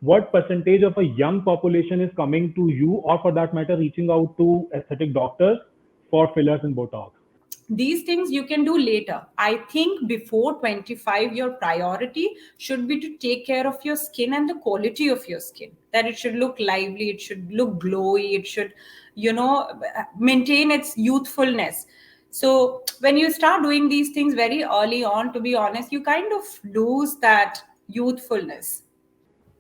what percentage of a young population is coming to you, or for that matter, reaching out to aesthetic doctors for fillers and Botox? These things you can do later. I think before 25, your priority should be to take care of your skin and the quality of your skin. That it should look lively, it should look glowy, it should, you know, maintain its youthfulness. So when you start doing these things very early on, to be honest, you kind of lose that youthfulness.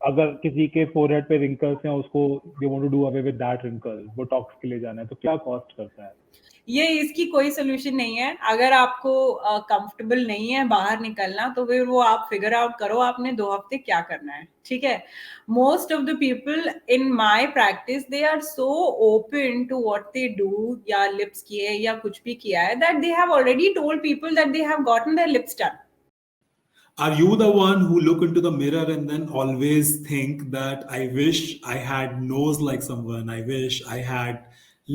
अगर किसी के forehead पे wrinkles हैं, उसको they want to do away with that wrinkle, Botox के लिए जाना है, तो क्या कॉस्ट करता है? ये इसकी कोई सोल्यूशन नहीं है। अगर आपको कंफर्टेबल नहीं है बाहर निकलना, तो फिर वो आप फिगर आउट करो आपने 2 हफ्ते क्या करना है, ठीक है। Most of the people in my practice, they are so open to what they do, या लिप्स किए या कुछ भी किया है, that they have already told people that they have gotten their lips done. Are you the one who look into the mirror and then always think that I wish I had nose like someone, I wish I had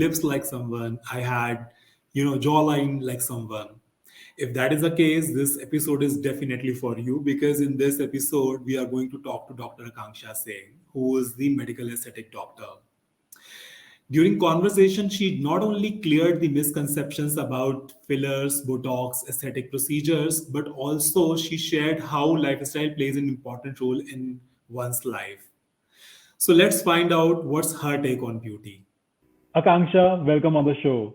lips like someone, I had, jawline like someone? If that is the case, this episode is definitely for you, because in this episode we are going to talk to Dr. Akanksha Singh, who is the medical aesthetic doctor. During conversation, she not only cleared the misconceptions about fillers, Botox, aesthetic procedures, but also she shared how lifestyle plays an important role in one's life. So let's find out what's her take on beauty. Akanksha, welcome on the show.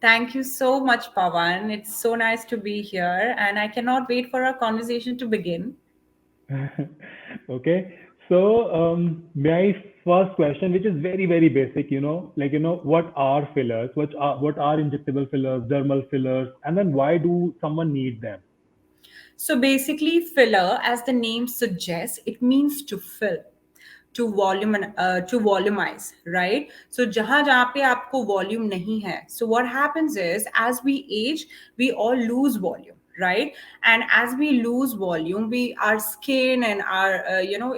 Thank you so much, Pawan. It's so nice to be here, and I cannot wait for our conversation to begin. Okay, so my first question, which is very very basic, what are fillers? What are injectable fillers, dermal fillers, and then why do someone need them? So basically, filler, as the name suggests, it means to fill, to volume, to volumize, right? So जहाँ जहाँ पे आपको volume नहीं है, so what happens is, as we age, we all lose volume, right? And as we lose volume, our skin and our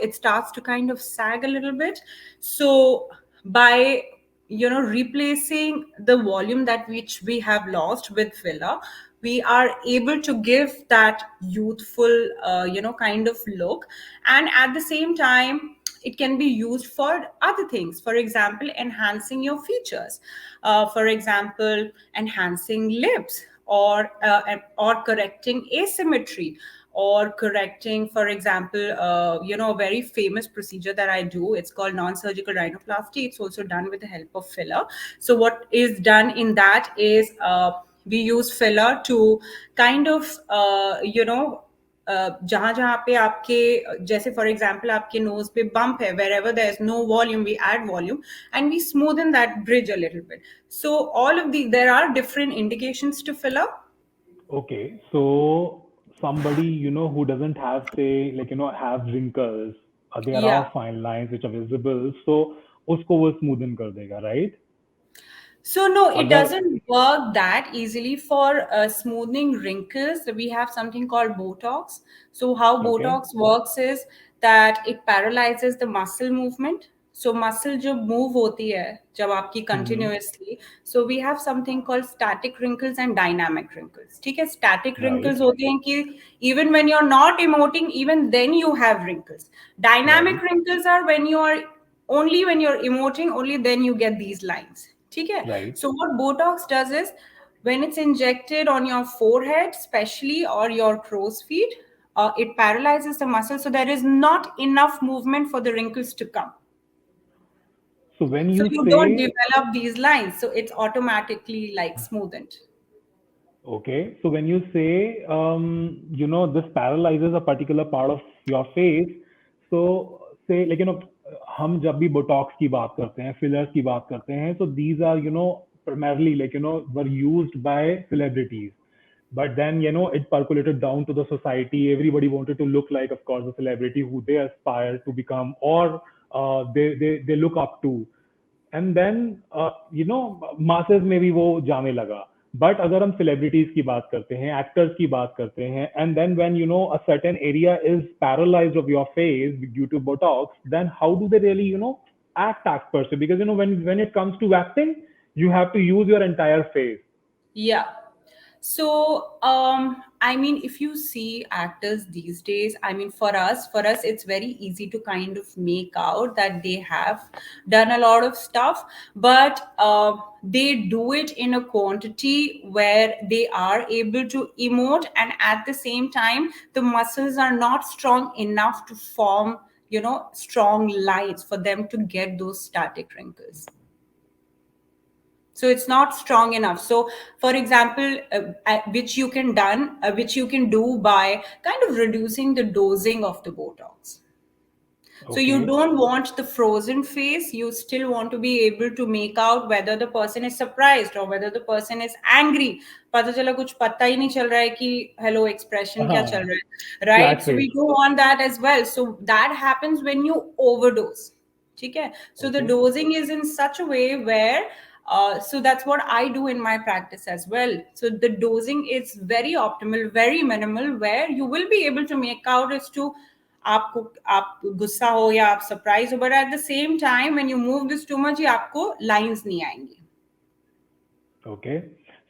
it starts to kind of sag a little bit. So by replacing the volume that which we have lost with filler, we are able to give that youthful kind of look. And at the same time, it can be used for other things, for example enhancing your features, for example enhancing lips, or correcting asymmetry, or correcting, for example, a very famous procedure that I do. It's called non-surgical rhinoplasty. It's also done with the help of filler. So what is done in that is, we use filler to kind of जहां जहां पे आपके, जैसे for example आपके knows पे bump है, wherever there is no volume, we add volume and we smoothen that bridge a little bit. So all of the, there are different indications to filler. Okay, so somebody, who doesn't have, say, have wrinkles, there Yeah. are fine lines which are visible, so usko wo smoothen kar dega, right? So no, it अगर doesn't work that easily for smoothing wrinkles. We have something called Botox. So how okay. Botox works is that it paralyzes the muscle movement. So muscle जो move होती है जब आपकी Mm-hmm. continuously, so we have something called static wrinkles and dynamic wrinkles. ठीक है, static Right, wrinkles होते हैं कि even when you're not emoting, even then you have wrinkles. Dynamic right, wrinkles are when you are, only when you're emoting, only then you get these lines. Okay. right. So what Botox does is, when it's injected on your forehead, especially, or your crow's feet, it paralyzes the muscle, so there is not enough movement for the wrinkles to come. So when So you you don't say, develop these lines, so it's automatically like smoothened. okay, so when you say, this paralyzes a particular part of your face, so say, हम जब भी Botox की बात करते हैं, fillers की बात करते हैं, so these are, primarily, were used by celebrities. But then, it percolated down to the society. Everybody wanted to look like, of course, a celebrity who they aspire to become, or they look up to. And then masses में भी वो जाने लगा. But अगर हम celebrities की बात करते हैं, एक्टर्स की बात करते हैं, and then when a certain area is paralysed of your face due to Botox, then how do they really act per se? Because when it comes to acting, you have to use your entire face. Yeah. So, I mean, if you see actors these days, I mean, for us, it's very easy to kind of make out that they have done a lot of stuff, but they do it in a quantity where they are able to emote, and at the same time, the muscles are not strong enough to form, strong lines for them to get those static wrinkles. So it's not strong enough. So for example, which you can do by kind of reducing the dosing of the Botox. So you Okay. don't want the frozen face. You still want to be able to make out whether the person is surprised or whether the person is angry. पता चला कुछ पता ही नहीं चल रहा है कि hello expression क्या चल हाँ, रहा है, right? flat So we face. don't want that as well. So that happens when you overdose. ठीक है? So the Okay. dosing is in such a way where so that's what I do in my practice as well. So the dosing is very optimal, very minimal, where you will be able to make out as to आपको आप गुस्सा हो या आप surprise हो, but at the same time when you move this too much, ये आपको lines नहीं आएंगी. Okay.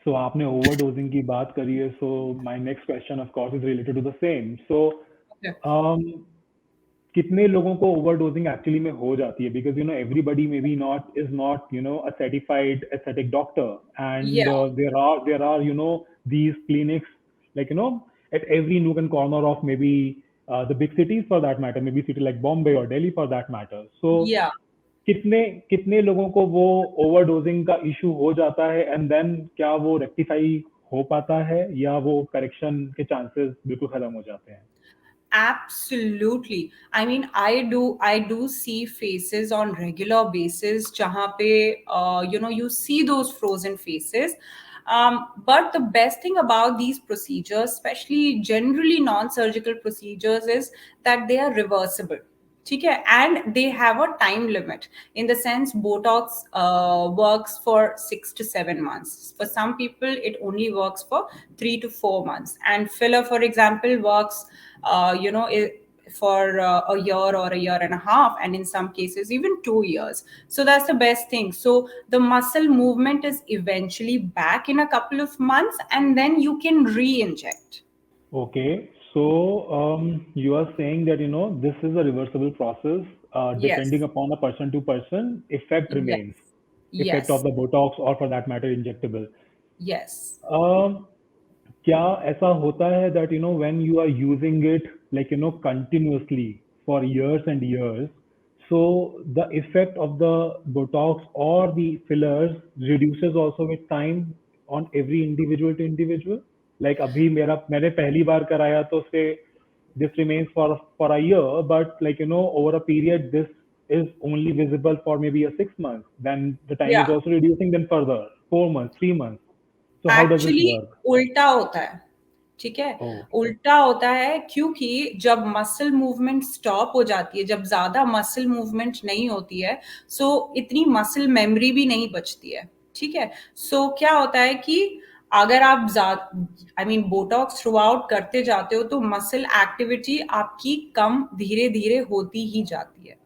So आपने overdosing की बात करी है. So my next question, of course, is related to the same. So Okay. um, कितने लोगों को overdosing actually में हो जाती है? Because everybody maybe not is not a certified aesthetic doctor, and Yeah, there are these clinics, like at every nook and corner of maybe the big cities, for that matter, maybe city like Bombay or Delhi for that matter. So yeah. कितने कितने लोगों को वो overdosing का issue हो जाता है, and then क्या वो रेक्टिफाई हो पाता है, या वो करेक्शन के चांसेस बिल्कुल खत्म हो जाते हैं? Absolutely. I mean, I do see faces on regular basis jahan pe you see those frozen faces. But the best thing about these procedures, especially generally non-surgical procedures, is that they are reversible. ठीक है, and they have a time limit. In the sense, Botox works for 6 to 7 months. For some people it only works for 3 to 4 months, and filler, for example, works for a year or a year and a half, and in some cases even 2 years. So that's the best thing. So the muscle movement is eventually back in a couple of months, and then you can re-inject. Okay, so you are saying that this is a reversible process. Depending Yes, upon the person to person, effect yes, remains. Effect of yes, the Botox, or for that matter, injectable. yes. Um, क्या ऐसा होता है that when you are using it, like continuously for years and years, so the effect of the Botox or the fillers reduces also with time on every individual to individual? Like अभी मैंने पहली बार कराया तो से this remains for a year, but like over a period this is only visible for maybe a 6 months, then the time is Yeah. also reducing, then further 4 months, 3 months. So how does it actually work? उल्टा होता है. ठीक है, Oh. उल्टा होता है क्योंकि जब मसल मूवमेंट स्टॉप हो जाती है, जब ज्यादा मसल मूवमेंट नहीं होती है, सो इतनी मसल मेमोरी भी नहीं बचती है. ठीक है. सो क्या होता है कि अगर आप I mean Botox through out करते जाते हो, तो मसल एक्टिविटी आपकी कम धीरे धीरे होती ही जाती है.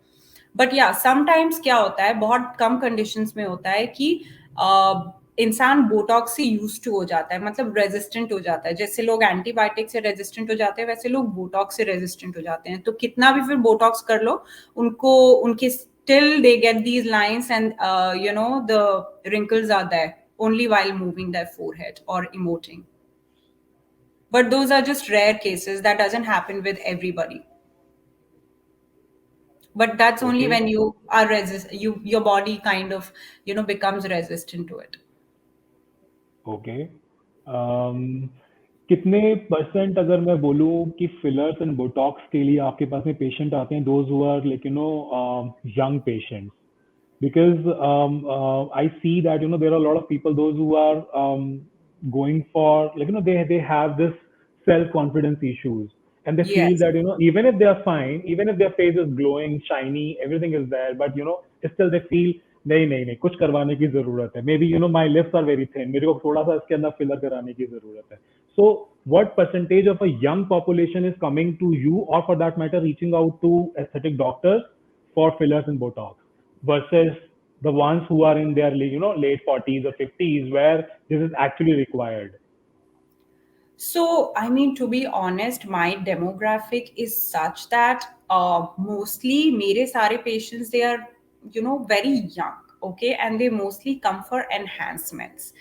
बट या समटाइम्स क्या होता है, बहुत कम कंडीशंस में होता है कि इंसान बोटॉक्स से यूज टू हो जाता है, मतलब रेजिस्टेंट हो जाता है. जैसे लोग एंटीबायोटिक से रेजिस्टेंट हो जाते हैं, वैसे लोग बोटॉक्स से रेजिस्टेंट हो जाते हैं. तो कितना भी फिर बोटॉक्स कर लो, उनको उनके still they get these lines, and the wrinkles are there only while moving their forehead or emoting. But those are just rare cases. That doesn't happen with everybody. But that's only Okay. when you are your body kind of becomes resistant to it. Okay. कितने percent अगर मैं बोलूँ कि fillers and Botox के लिए आपके पास में patient आते हैं, those who are like young patients? Because I see that there are a lot of people, those who are going for, like they have this self confidence issues, and they feel Yes. that even if they are fine, even if their face is glowing, shiny, everything is there, but still they feel नहीं नहीं नहीं कुछ करवाने की जरूरत है. Maybe my lips are very thin, मेरे को थोड़ा सा इसके अंदर फिलर कराने की जरूरत है. So what percentage of a young population is coming to you, or for that matter reaching out to aesthetic doctors for fillers and Botox, versus the ones who are in their late 40s or 50s, where this is actually required? So, I mean, to be honest, my demographic is such that mostly mere sare patients, they are, very young, okay? And they mostly come for enhancements.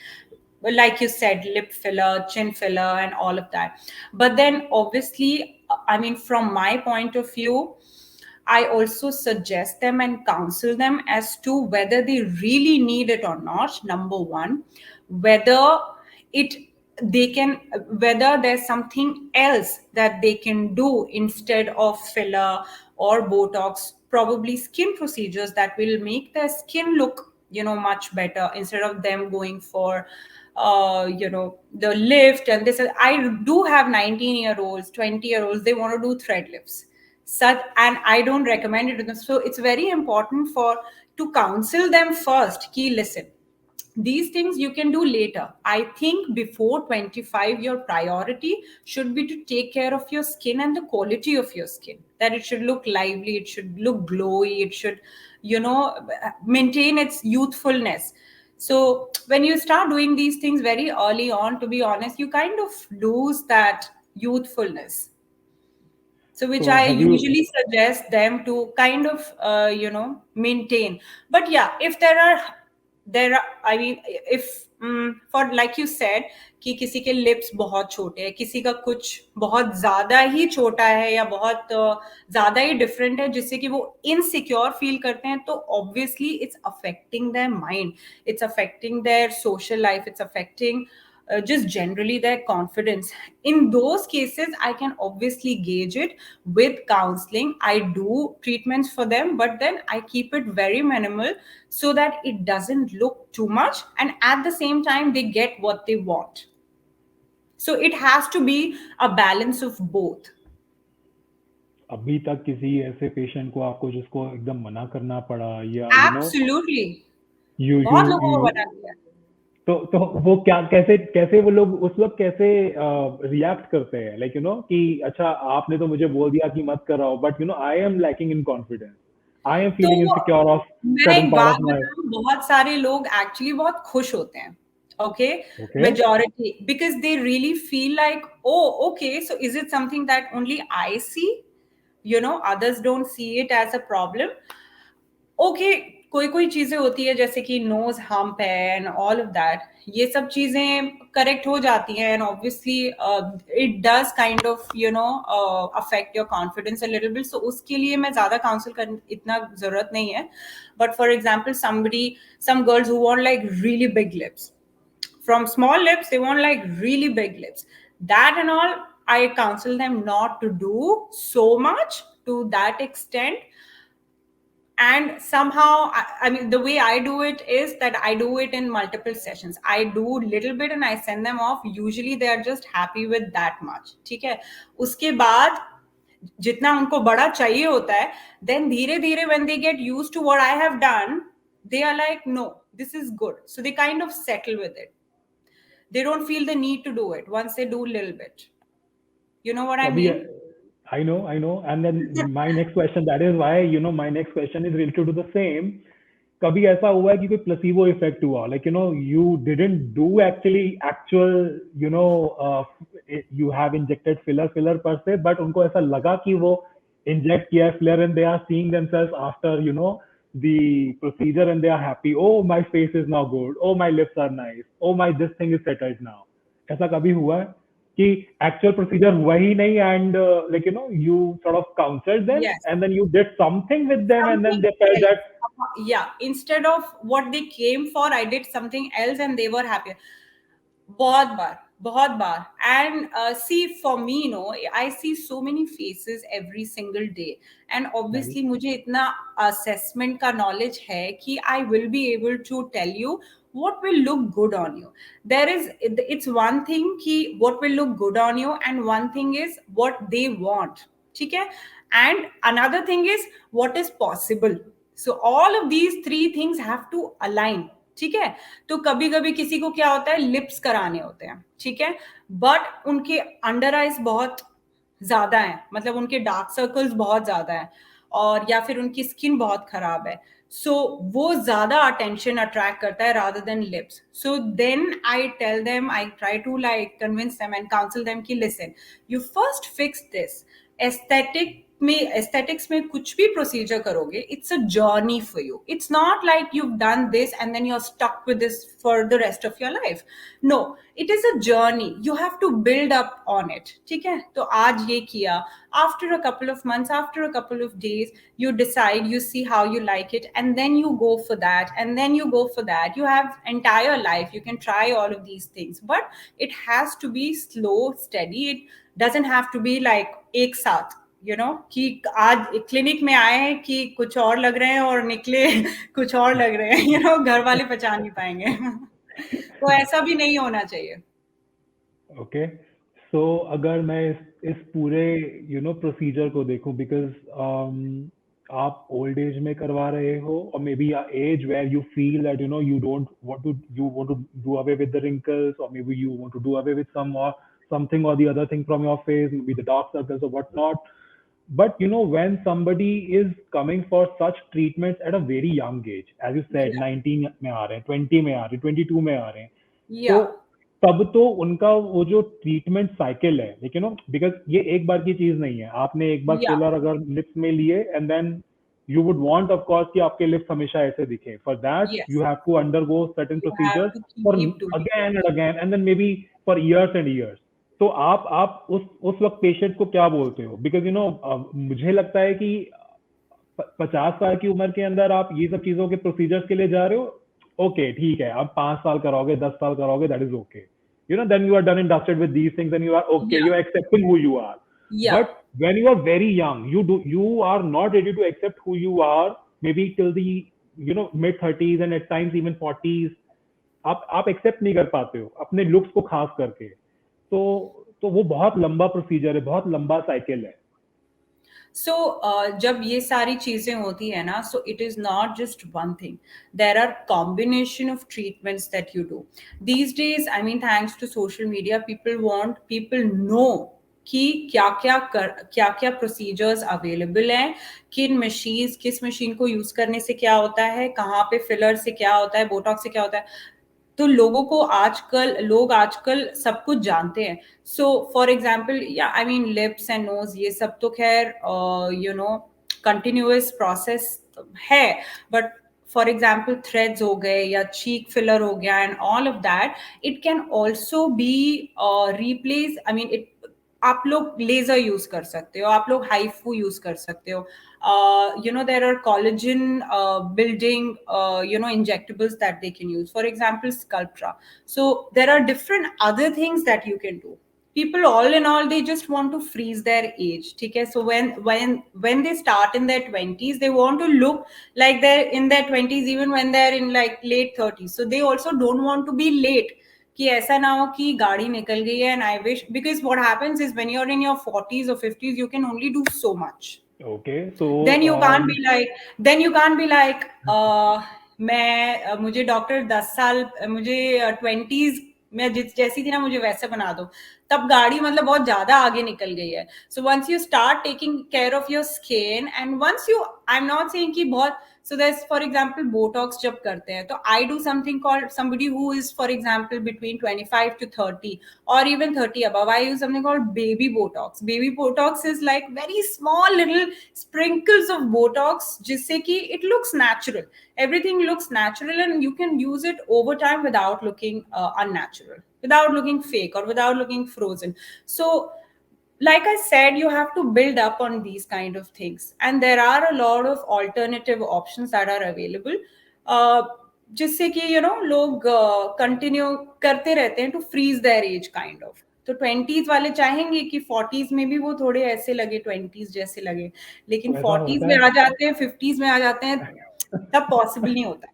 Well, like you said, lip filler, chin filler, and all of that. But then, obviously, I mean, from my point of view, I also suggest them and counsel them as to whether they really need it or not. Number one, whether it they can whether there's something else that they can do instead of filler or Botox, probably skin procedures that will make their skin look, much better, instead of them going for the lift. And this is, I do have 19-year-olds, 20-year-olds, they want to do thread lifts, such, and I don't recommend it to them. So it's very important for to counsel them first, key listen, these things you can do later. I think before 25 your priority should be to take care of your skin and the quality of your skin, that it should look lively, it should look glowy, it should, maintain its youthfulness. So when you start doing these things very early on, to be honest, you kind of lose that youthfulness. So which So I have you usually suggest them to kind of maintain. But yeah, if there are, I mean, if for like you said कि किसी के lips बहुत छोटे हैं, किसी का कुछ बहुत ज्यादा ही छोटा है या बहुत ज्यादा ही डिफरेंट है जिससे कि वो इनसिक्योर फील करते हैं, तो obviously it's affecting their mind, it's affecting their social life, it's affecting just generally their confidence. In those cases, I can obviously gauge it with counseling. I do treatments for them, but then I keep it very minimal so that it doesn't look too much. And at the same time, they get what they want. So it has to be a balance of both. अभी तक किसी ऐसे patient को आपको जिसको एकदम मना करना पड़ा या Absolutely. यू यू बहुत लोगों को यू बता दिया. तो वो क्या कैसे कैसे वो लोग उस वक्त कैसे रिएक्ट करते हैं लाइक कि अच्छा आपने तो मुझे बोल दिया कि मत कराओ but I am lacking in confidence I am तो फीलिंग इनसिक्योर ऑफ मैं सर्टेन एक पार्ट बात ऑफ माय बताऊं, बहुत सारे लोग एक्चुअली बहुत खुश होते हैं. Okay, okay majority, because they really feel like, oh, okay, so is it something that only I see, others don't see it as a problem. Okay, कोई कोई चीजें होती है जैसे कि नोज हम्प है एंड ऑल ऑफ दैट, ये सब चीजें करेक्ट हो जाती हैं and obviously it does kind of affect your confidence a little bit. So उसके लिए मैं ज्यादा काउंसिल कर इतना जरूरत नहीं है. But for example some girls who want like really big lips, from small lips they want like really big lips, that and all, I counsel them not to do so much to that extent. And somehow, I mean, the way I do it is that I do it in multiple sessions. I do little bit and I send them off. Usually they are just happy with that much. ठीक है. उसके बाद जितना उनको बड़ा चाहिए होता है, then धीरे धीरे when they get used to what I have done, they are like, no, this is good. So they kind of settle with it. They don't feel the need to do it once they do a little bit. You know what I अभी mean? I know. And then my next question, that is why, my next question is related to the same. कभी ऐसा हुआ है कि कोई placebo effect हुआ like you didn't do actually actual you have injected filler पर से but उनको ऐसा लगा कि वो इंजेक्ट किया है filler and they are seeing themselves after the procedure and they are happy, oh my face is now good, oh my lips are nice, oh my this thing is settled now. ऐसा कभी हुआ है कि actual procedure हुआ ही नहीं and like you sort of counselled them Yes. And then you did something with them and then Something they felt else. That Yeah, instead of what they came for, I did something else and they were happier. बहुत बार. And see, for me, I see so many faces every single day, and obviously मुझे इतना assessment का knowledge है कि I will be able to tell you what will look good on you. It's one thing कि what will look good on you, and one thing is what they want. ठीक है. And another thing is what is possible. So all of these three things have to align. ठीक है. तो कभी कभी किसी को क्या होता है, लिप्स कराने होते हैं, ठीक है, बट उनके अंडर आइज बहुत ज्यादा है, मतलब उनके डार्क सर्कल्स बहुत ज्यादा है. और या फिर उनकी स्किन बहुत खराब है, सो वो ज्यादा अटेंशन अट्रैक्ट करता है rather than lips. So then I tell them, I try to like convince them and counsel them कि listen, you first fix this. Aesthetics में कुछ भी प्रोसीजर करोगे, it's a journey for you. It's not like you've done this and then you're stuck with this for the rest of your life. No, it is a journey. You have to build up on it. ठीक है, तो आज ये किया, after a couple of months, after a couple of days, you decide, you see how you like it, and then you go for that, and then you go for that. You have entire life, you can try all of these things, but it has to be slow, steady. It doesn't have to be like एक साथ, you know, कि आज clinic में आए हैं कि कुछ और लग रहे हैं और निकले कुछ और लग रहे हैं, you know, घर वाले पहचान नहीं पाएंगे. तो ऐसा भी नहीं होना चाहिए. ओके, सो अगर मैं इस पूरे प्रोसीजर को देखूं, बिकॉज आप ओल्ड एज में करवा रहे हो, और maybe age where you feel that you don't want to do away with the wrinkles, और maybe you want to do away with something or the other thing from your face, maybe the dark circles or whatnot. But when somebody is coming for such treatments at a very young age, as you said, Yeah. 19 में आ रहे हैं, 20 में आ रहे हैं, 22 में आ रहे हैं, Yeah. तो तब तो उनका वो जो ट्रीटमेंट साइकिल है, लेकिन बिकॉज ये एक बार की चीज नहीं है. आपने एक बार Yeah. फिलर अगर लिप्स में लिए, and then you would want of course कि आपके लिप्स हमेशा ऐसे दिखे. For that Yes. you have to undergo certain You have procedures to for keep doing again and again, and then maybe for years and years. तो आप उस वक्त patient को क्या बोलते हो? बिकॉज मुझे लगता है कि 50 साल की उम्र के अंदर आप ये सब चीजों के प्रोसीजर्स के लिए जा रहे हो, ओके ठीक है, आप 5 साल कराओगे, 10 साल कराओगे, that is okay. Then you are done and dusted with these things, and you are okay. Yeah. You are accepting who you are. Yeah. But when you are very young, you are not ready to accept who you are. Maybe till the mid 30s and at times even 40s, आप accept नहीं कर पाते हो अपने looks को, खास करके. तो वो बहुत लंबा प्रोसीजर है, बहुत लंबा साइकिल है. So जब ये सारी चीजें होती है ना, so it is not just one thing. There are combination of treatments that you do these days. I mean, thanks to social media, people know कि क्या क्या प्रोसीजर्स अवेलेबल हैं, किस मशीन को यूज करने से क्या होता है, कहाँ पे फिलर से क्या होता है, बोटॉक्स से क्या होता है. तो लोग आजकल सब कुछ जानते हैं. सो फॉर एग्जाम्पल, या I mean lips and nose, ये सब तो खैर कंटिन्यूअस प्रोसेस है. बट फॉर एग्जाम्पल थ्रेड्स हो गए या चीक फिलर हो गया and all of that, it can also be replace. I mean, आप लोग लेजर यूज कर सकते हो, आप लोग हाइफू यूज कर सकते हो. There are collagen building injectables that they can use, for example Sculptra. So there are different other things that you can do. People, all in all, they just want to freeze their age. Okay? So when they start in their 20s, they want to look like they're in their 20s even when they're in like late 30s. So they also don't want to be late, कि ऐसा ना हो कि गाड़ी निकल गई है. And I wish, because what happens is when you're in your 40s or 50s, you can only do so much. Okay, so then you can't be like मुझे डॉक्टर 10 साल, मुझे 20s में जैसी थी ना, मुझे वैसे बना दो. तब गाड़ी मतलब बहुत ज्यादा आगे निकल गई है. So once you start taking care of your skin, and I'm not saying कि बहुत, so there's, for example, Botox जब करते हैं, तो I do something called, somebody who is, for example, between 25 to 30 or even 30 above, I use something called baby Botox. Baby Botox is like very small little sprinkles of Botox, जिससे कि it looks natural. Everything looks natural, and you can use it over time without looking unnatural, without looking fake, or without looking frozen. So like I said, you have to build up on these kind of things, and there are a lot of alternative options that are available, जिससे कि लोग continue करते रहते हैं to freeze their age kind of. तो 20s वाले चाहेंगे कि 40s में भी वो थोड़े ऐसे लगे, 20s जैसे लगे, लेकिन 40s में आ जाते हैं, 50s में आ जाते हैं, तब पॉसिबल नहीं होता.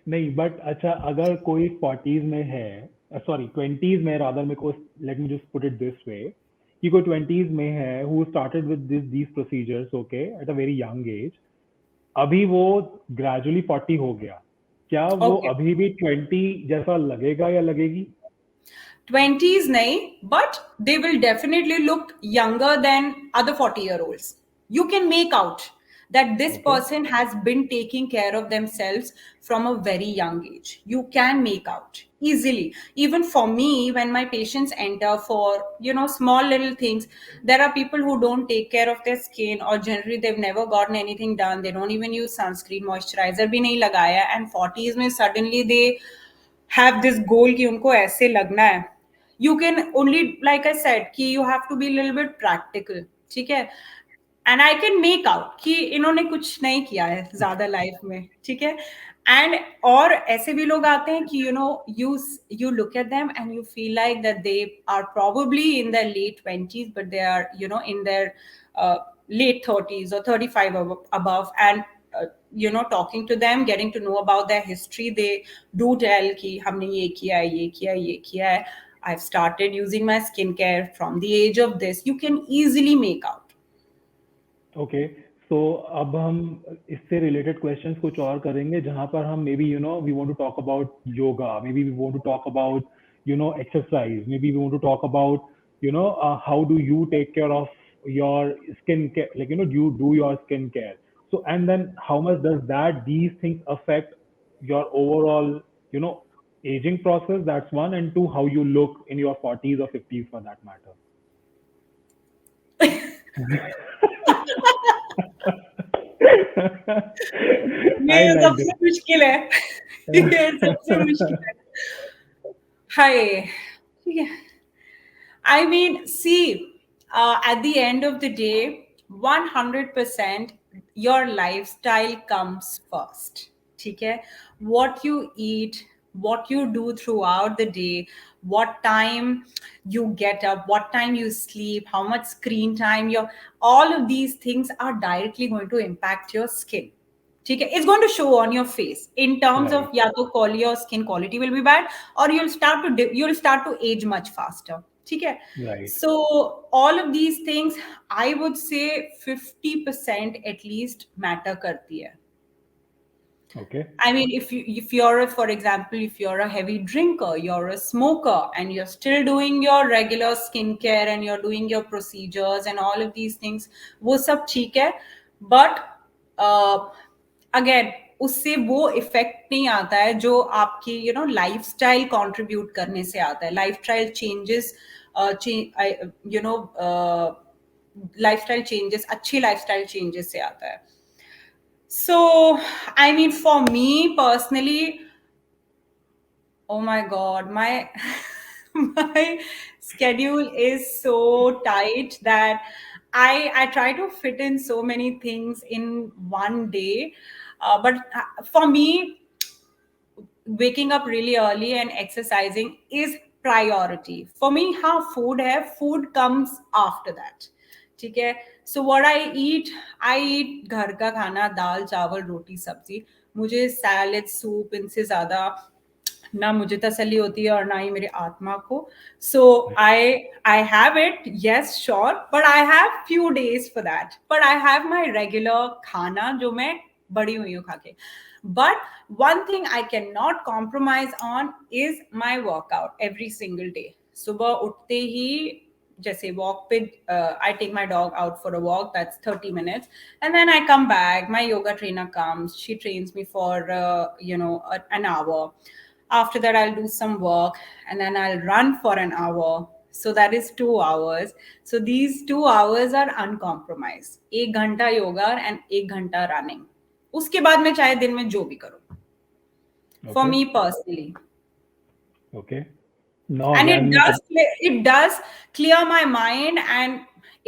नहीं, बट अच्छा, अगर कोई 40s में है, सॉरी 20s में, रादर मेरे को, let me just put it this way, कि कोई 20s में है who started with these procedures, okay, at a very young age, अभी वो ग्रेजुअली 40 हो गया, क्या वो अभी भी 20 जैसा लगेगा या लगेगी? 20s नहीं, but they will definitely look younger than other 40-year-olds. You can make out. that this Okay. person has been taking care of themselves from a very young age. You can make out easily. Even for me, when my patients enter for, small little things, there are people who don't take care of their skin, or generally they've never gotten anything done. They don't even use sunscreen, moisturizer bhi nahi lagaya, and 40s mein suddenly they have this goal कि उनको ऐसे लगना है. You can only, like I said, कि you have to be a little bit practical. ठीक है. And I can make out कि इन्होंने कुछ नहीं किया है ज्यादा लाइफ में. ठीक है. एंड और ऐसे भी लोग आते हैं कि you look at them and you feel like that they are probably in their late 20s, but they are in their late 30s or 35 above, and talking to them, getting to know about their history, they do tell कि हमने ये किया है, ये किया है, ये किया है. I've started using my skincare from the age of this. You can easily make out. Okay, so अब हम इससे रिलेटेड क्वेश्चंस कुछ और करेंगे, जहां पर हम maybe we want to talk about yoga, maybe we want to talk about exercise, maybe we want to talk about how do you take care of your skin care, like you do your skin care. So and then how much does that these things affect your overall you know aging process? That's one. And two, how you look in your 40s or 50s for that matter. I ये liked सबसे मुश्किल है. ये सबसे मुश्किल it. है. हाय. ठीक है. I mean, see, at the end of the day, 100% your lifestyle comes first. Okay? What you eat, what you do throughout the day, what time you get up, what time you sleep, how much screen time all of these things are directly going to impact your skin. Okay? It's going to show on your face in terms of Right, ya to your skin quality will be bad, or you'll start to age much faster. Okay? right. So all of these things, I would say 50% at least matter करती है. Okay. I mean, for example, if you're a heavy drinker, you're a smoker, and you're still doing your regular skincare and you're doing your procedures and all of these things, वो सब ठीक है. But again, उससे वो effect नहीं आता है जो आपकी लाइफस्टाइल कंट्रीब्यूट करने से आता है. लाइफस्टाइल चेंजेस, लाइफस्टाइल चेंजेस, अच्छी लाइफस्टाइल चेंजेस से आता है. So, I mean, for me personally, oh my God, my my schedule is so tight that I try to fit in so many things in one day. But for me, waking up really early and exercising is priority. For me, हाँ, food comes after that. ठीक है. So what I eat घर का खाना, दाल चावल रोटी सब्जी. मुझे salad soup इनसे ज्यादा ना मुझे तसल्ली होती है और ना ही मेरी आत्मा को. So I have it, yes, sure, but I have few days for that. But I have my regular खाना जो मैं बड़ी हुई हूँ खा के. But one thing I cannot compromise on is my workout every single day. सुबह उठते ही जैसे walk पे, I take my dog out for a walk, that's 30 minutes, and then I come back, my yoga trainer comes, she trains me for an hour. After that, I'll do some work, and then I'll run for an hour. So that is 2 hours. So these 2 hours are uncompromised. 1 घंटा yoga and 1 घंटा running. उसके बाद मैं चाहे दिन में जो भी करूं. For Okay. me personally. Okay. No, And again, it does clear my mind, and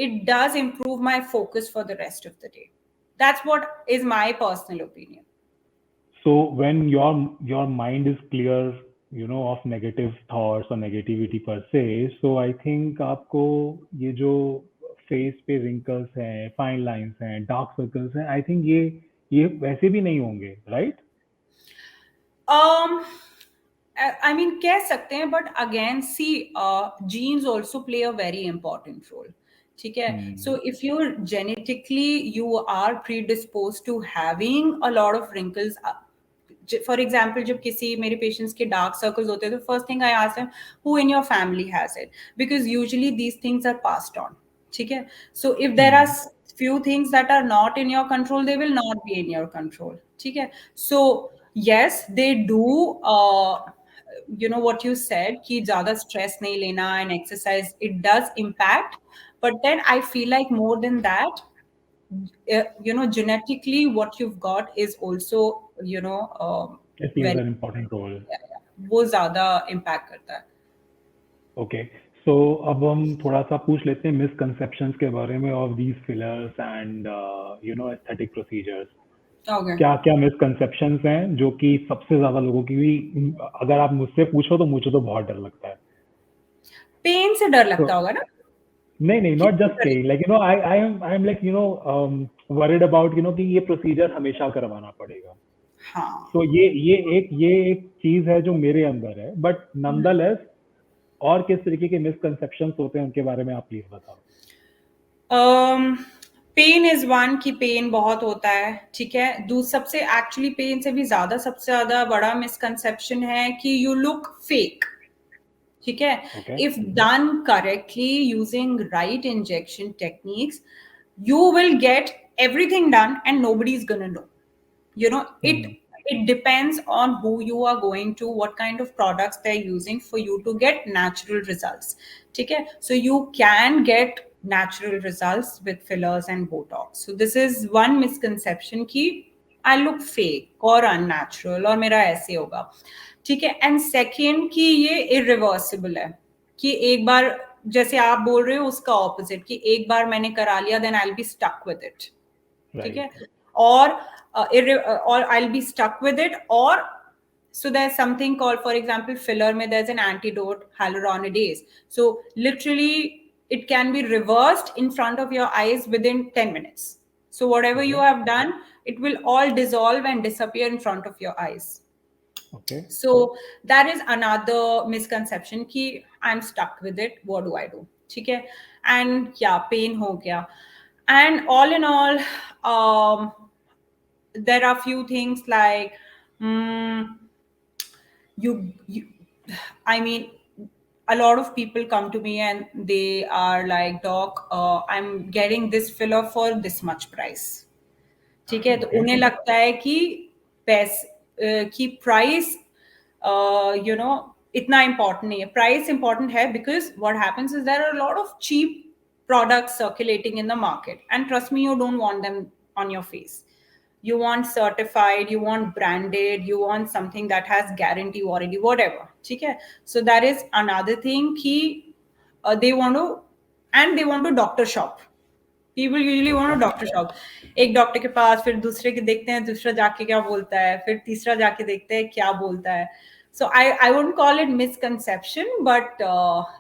it does improve my focus for the rest of the day. That's what is my personal opinion. so when your mind is clear, of negative thoughts or negativity per se, so I think आपको ये जो face पे wrinkles हैं, fine lines हैं, dark circles हैं, I think ये वैसे भी नहीं होंगे, right? I mean, कह सकते हैं, but again, see, genes also play a very important role. ठीक है. So if you're genetically, you are predisposed to having a lot of wrinkles. For example, जब किसी मेरे patients के dark circles होते हैं, तो first thing I ask them, who in your family has it? Because usually these things are passed on. ठीक है. So if there are few things that are not in your control, they will not be in your control. Okay, so yes, they do you know what you said कि ज़्यादा stress नहीं लेना and exercise, it does impact, but then I feel like more than that, you know, genetically what you've got is also, you know, It plays very, an important role. वो ज़्यादा impact करता है. Okay, so अब हम थोड़ा सा पूछ लेते हैं मिसकंसेप्शंस के बारे में of these fillers and aesthetic procedures. Okay. क्या क्या मिसकंसेप्शंस हैं जो कि सबसे ज्यादा लोगों की भी, अगर आप मुझसे पूछो तो मुझे तो बहुत डर लगता है. पेन से डर तो लगता होगा ना? नहीं नहीं, नॉट किससे जस्ट डर? Pain, like I am like worried about कि ये प्रोसीजर हमेशा करवाना पड़ेगा. हाँ. तो ये एक चीज है जो मेरे अंदर है, बट नॉनदलेस और किस तरीके के मिसकंसेप्शंस होते हैं उनके बारे में आप प्लीज बताओ. पेन इज वन, की पेन बहुत होता है, ठीक है. सबसे एक्चुअली पेन से भी ज्यादा सबसे ज्यादा बड़ा मिसकंसेप्शन है कि यू लुक फेक, ठीक है. Okay. If done correctly using right injection techniques, you will get everything done and nobody's gonna know. You know, it depends on who you are going to, what kind of products they're using for you to get natural results. Okay, so you can get natural results with fillers and Botox. So this is one misconception कि I look fake or unnatural और मेरा ऐसे होगा, ठीक है. And second कि ये irreversible है, कि एक बार, जैसे आप बोल रहे हो उसका ऑपोजिट, कि एक बार मैंने करा लिया then I will be stuck with it, ठीक है. और or I'll be stuck with it, or so there's something called, for example, filler mein there's an antidote, hyaluronidase. So literally it can be reversed in front of your eyes within 10 minutes. So whatever you have done, it will all dissolve and disappear in front of your eyes. Okay. So that is another misconception कि I'm stuck with it, what do I do, ठीक है. And yeah, pain हो गया. And all in all, there are few things like you I mean, a lot of people come to me and they are like, doc, I'm getting this filler for this much price, ठीक है. तो Okay. उन्हें लगता है कि कि price you know इतना important नहीं है. प्राइस इम्पोर्टेंट है because what happens is there are a lot of cheap products circulating in the market, and trust me, you don't want them on your face. You want certified, you want branded, you want something that has guarantee, warranty, whatever, ठीक है. So that is another thing कि they want to, and they want to doctor shop. People usually want to doctor shop. एक doctor के पास, फिर दूसरे के देखते हैं, दूसरा जाके क्या बोलता है, फिर तीसरा जाके देखते हैं क्या बोलता है. So I wouldn't call it misconception, but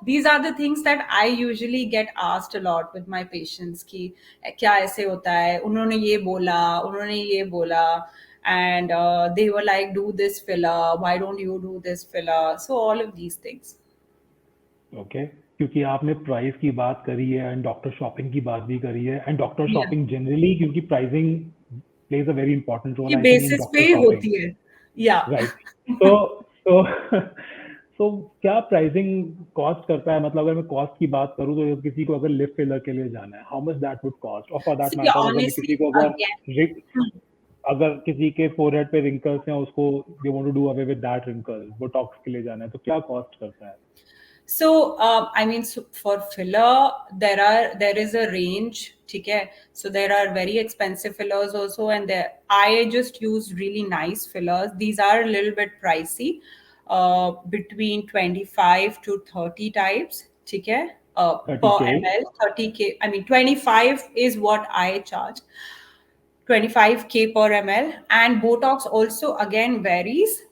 these are the things that I usually get asked a lot with my patients कि क्या ऐसे होता है, उन्होंने ये बोला, and they were like, do this filler, why don't you do this filler? So all of these things. Okay, क्योंकि आपने प्राइस की बात करी है एंड डॉक्टर शॉपिंग की बात भी करी है, and doctor Yeah. Shopping generally, क्योंकि pricing plays a very important role ये I think in basis doctor पे ही शॉपिंग, होती है. Yeah. राइट. तो सो क्या प्राइसिंग कॉस्ट करता है? मतलब अगर मैं कॉस्ट की बात करूँ तो किसी को अगर लिप फिलर के लिए जाना है, how much that would cost? और फॉर दैट See, मैटर, अगर मैं honestly, किसी को again, अगर किसी के फोरहेड पे रिंकल्स हैं, उसको they want to do away with that wrinkle, Botox के लिए जाना है, तो क्या कॉस्ट करता है? so I mean, so for filler there is a range, ठीक है. So there are very expensive fillers also, and there I just use really nice fillers. These are a little bit pricey, between 25 to 30 types, ठीक है, per 30K. ml. 30K, I mean 25 is what I charge, 25K per ml. And Botox also again varies,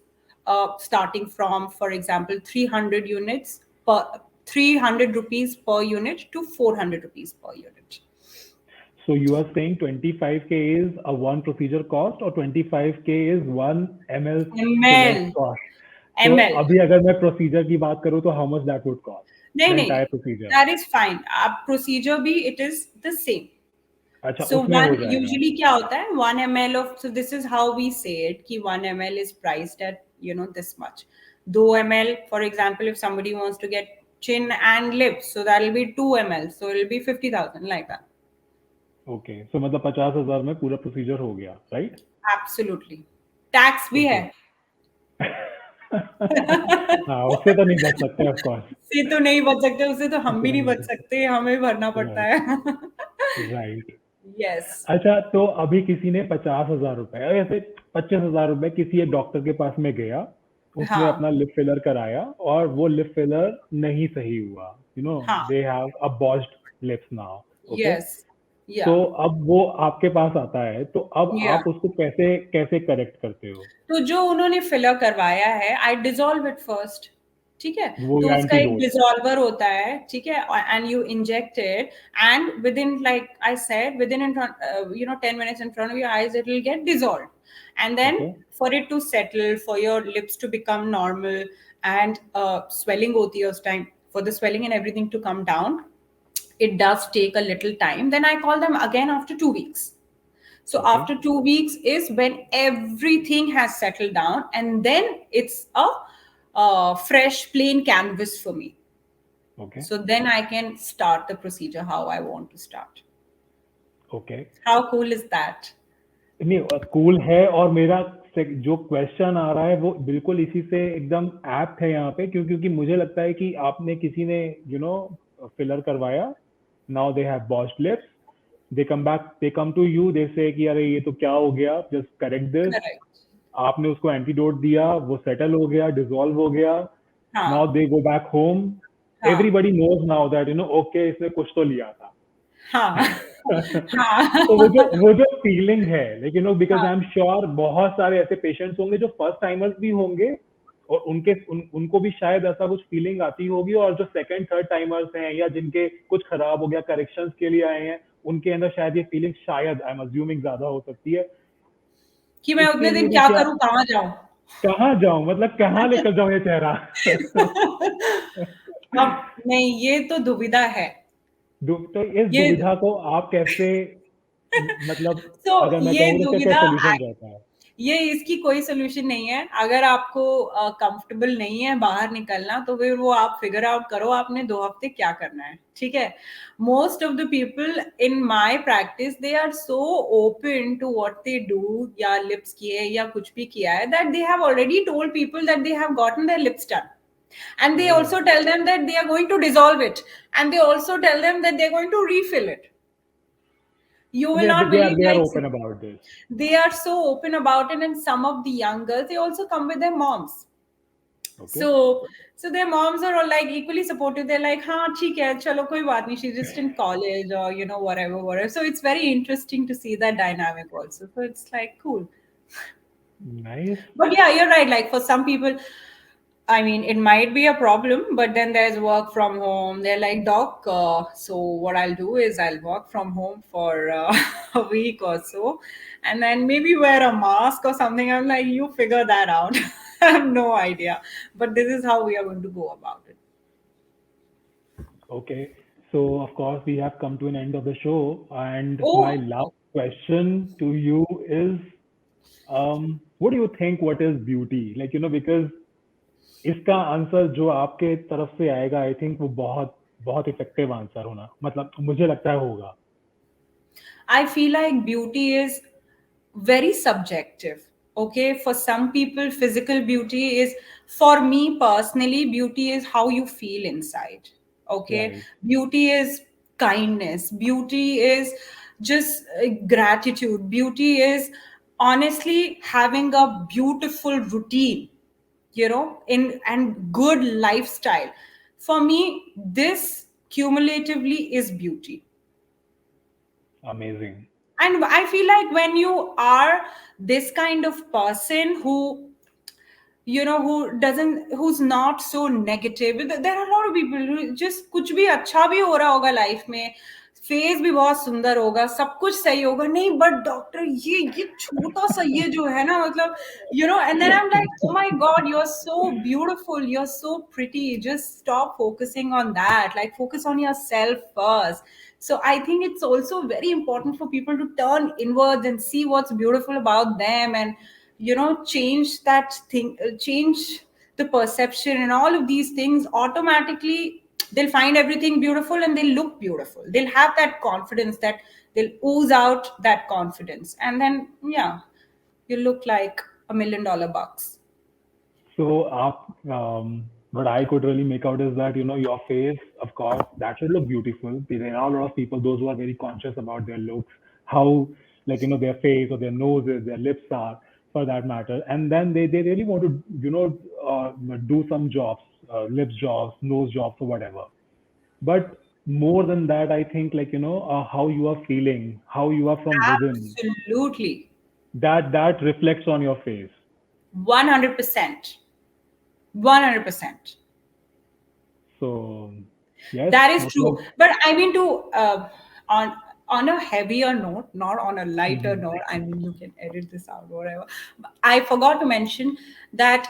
starting from, for example, 300 units per 300 rupees per unit to 400 rupees per unit. So you are saying 25K is a one procedure cost, or 25K is 1 ml filler cost? So ml. अभी अगर मैं procedure की बात करूँ तो how much that would cost? नहीं The नहीं, entire procedure. that is fine. आप procedure भी it is the same. अच्छा, So उसमें हो one जाएगा. usually क्या होता है, 1 ml of, so this is how we say it कि 1 ml is priced at, you know, this much. 2 ml, for example, if somebody wants to get chin and lips, so that will be 2 ml, so it will be 50,000, like that. Okay, सो मतलब 50,000 में पूरा procedure हो गया, right? Absolutely, tax भी okay. है। हाँ, उससे तो नहीं बच सकते ऑफ कोर्स। से तो नहीं बच सकते, उससे तो हम उससे भी तो नहीं नहीं बच बच सकते, हमें भरना सकते। पड़ता राइट, है। राइट। यस। अच्छा, तो अभी किसी ने 50,000 रुपए, ऐसे 25,000 रुपए किसी एक डॉक्टर के पास में गया, उसने हाँ, अपना लिप फिलर कराया और वो लिप फिलर नहीं सही हुआ, हाँ, they have a botched lips now. Okay, yes, yeah, तो अब वो आपके पास आता है, तो अब या। आप उसको कैसे कैसे करेक्ट करते हो? तो जो उन्होंने फिलर करवाया है, आई डिसॉल्व इट फर्स्ट। ठीक है, वो तो उसका एक एंटीडोट। डिसॉल्वर होता है, ठीक है, and you inject it, and with in, like I said, with in 10 minutes in front of your eyes it will get dissolved, and then okay, for it to settle, for your lips to become normal, and swelling hoti hai us time, for the swelling and everything to come down, it does take a little time. Then I call them again after 2 weeks. So okay, after 2 weeks is when everything has settled down, and then it's a fresh plain canvas for me. Okay, So then I can start the procedure how I want to start. Okay. How cool is that? नहीं, cool है, और मेरा जो question आ रहा है वो बिल्कुल इसी से एकदम एप्ट है यहाँ पे, क्योंकि मुझे लगता है कि आपने किसी ने फिलर करवाया, now they have botched lips, they come back, they come to you, they say कि अरे ये तो क्या हो गया, जस्ट करेक्ट दिस। Correct. आपने उसको एंटीडोट दिया, वो सेटल हो गया, डिसॉल्व हो गया, नाउ हाँ, दे गो बैक होम, हाँ, everybody knows now that okay, इसने कुछ तो लिया था। हाँ, तो वो जो हाँ, वो जो फीलिंग है, लेकिन बिकॉज हाँ, आई एम श्योर बहुत सारे ऐसे पेशेंट्स होंगे जो फर्स्ट टाइमर्स भी होंगे, और उनको भी शायद ऐसा कुछ फीलिंग आती होगी, और जो सेकंड थर्ड टाइमर्स हैं या जिनके कुछ खराब हो गया, करेक्शंस के लिए आए हैं, उनके अंदर शायद ये फीलिंग, शायद आई एम अज्यूमिंग, ज्यादा हो सकती है। कि मैं उसके उतने लिए दिन भी क्या क्या, करूं, कहाँ जाऊं। कहाँ जाऊं, मतलब कहाँ लेकर जाऊं ये चेहरा? अब नहीं, ये तो दुविधा है। तो इस ये दुविधा को आप कैसे, मतलब तो अगर मैं ये कहूँ तो इसका क्या दुविधा, सोल्यूशन रहता है? ये इसकी कोई सोल्यूशन नहीं है। अगर आपको कंफर्टेबल नहीं है बाहर निकलना, तो फिर वो आप फिगर आउट करो आपने 2 हफ्ते क्या करना है, ठीक है। Most of the people in my practice, they are so open to what they do, या लिप्स किए या कुछ भी किया है, that they have already told people that they have gotten their lips done, and they oh, also tell them that they are going to dissolve it, and they also tell them that they're going to refill it. You will not believe, they are like, open about this. they are so open about it, and some of the young girls, they also come with their moms. Okay. So their moms are all like equally supportive. They're like, हाँ ठीक है, चलो कोई बात नहीं, she's just in college, or whatever. So it's very interesting to see that dynamic also. So it's like cool. Nice. But yeah, you're right. Like for some people, I mean, it might be a problem, but then there's work from home. They're like, Doc, so what I'll do is I'll work from home for a week or so, and then maybe wear a mask or something. I'm like, you figure that out. I have no idea. But this is how we are going to go about it. Okay. So, of course, we have come to an end of the show. And my Oh, last question to you is, what do you think, what is beauty? Like, because इसका answer जो आपके तरफ से आएगा, I think वो बहुत बहुत effective answer होना, मतलब मुझे लगता है होगा। I feel like beauty is very subjective. Okay, for some people, physical beauty is, for me personally, beauty is how you feel inside. Okay, right, beauty is kindness, beauty is just gratitude, beauty is honestly having a beautiful routine, in and good lifestyle. For me, this cumulatively is beauty. Amazing. And I feel like when you are this kind of person who, who's not so negative. There are a lot of people who just, कुछ भी अच्छा भी हो रहा होगा life में, face भी बहुत सुंदर होगा, सब कुछ सही होगा, नहीं बट डॉक्टर ये छोटा सा ये जो है ना, मतलब, and then I am like, oh my God, you are so beautiful, you are so pretty, just stop focusing on that, like focus on yourself first. So I think it's also very important for people to turn inwards and see what's beautiful about them, and change that thing, change the perception, and all of these things automatically, they'll find everything beautiful and they'll look beautiful, they'll have that confidence that They'll ooze out that confidence. And then, yeah, you look like $1 million bucks. So, what I could really make out is that, your face, of course, that should look beautiful. There are a lot of people, those who are very conscious about their looks, how, like, their face or their noses, their lips are, for that matter. And then they really want to, do some jobs, lips jobs, nose jobs, or whatever. But more than that, I think, like, how you are feeling, how you are from within, Absolutely. that reflects on your face. 100%. 100%. So, yes, That is what true. was. But I mean, to on on a heavier note, not on a lighter Mhm. note. I mean, you can edit this out, whatever. But I forgot to mention that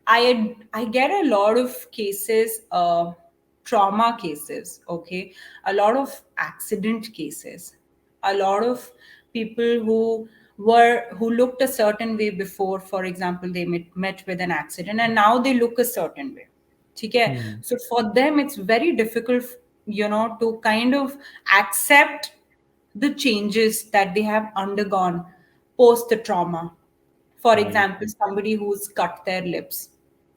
I get a lot of cases, trauma cases. Okay, a lot of accident cases, a lot of people who looked a certain way before. For example, they met with an accident, and now they look a certain way. ठीक है. Hmm. So for them it's very difficult, to kind of accept the changes that they have undergone post the trauma. For Right. example, somebody who's cut their lips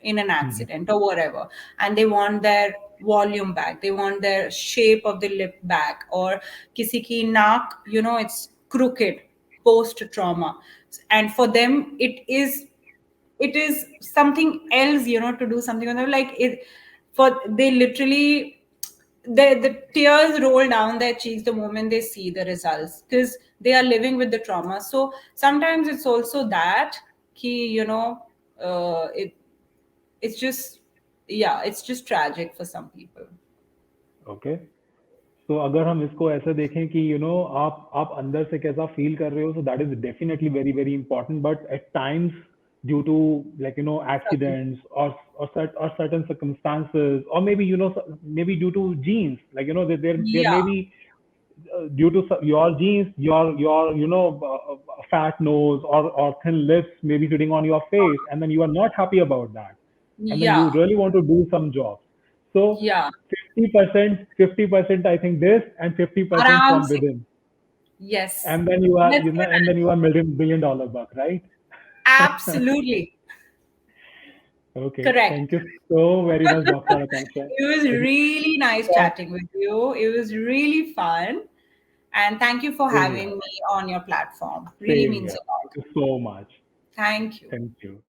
in an Mhm. accident or whatever, and they want their volume back, they want their shape of the lip back, or kisi ki naak, it's crooked post trauma. And for them it is something else, to do something on them, like it. For they literally, the tears roll down their cheeks the moment they see the results, because they are living with the trauma. So sometimes it's also that key, it's just, yeah, it's just tragic for some people. Okay. तो अगर हम इसको ऐसे देखें कि आप अंदर से कैसा फील कर रहे हो, so that is definitely very very important, but at times due to, like, accidents, or certain circumstances, or maybe, maybe due to genes, like, there may Yeah, be, due to your genes, your fat nose, or thin lips may be sitting on your face, and then you are not happy about that, and then you yeah, really want to do some jobs. So yeah. 50% I think this, and 50% Aram from se. within, Yes. and then you are, Let's say and then that. you are billion dollar buck, right? Absolutely. Okay, Correct. thank you so very much, Dr. Akanksha. It was It really nice was chatting with you. It was really fun. And thank you for same having here. me on your platform. Really Same means here. a lot. Thank you so much. Thank you. Thank you.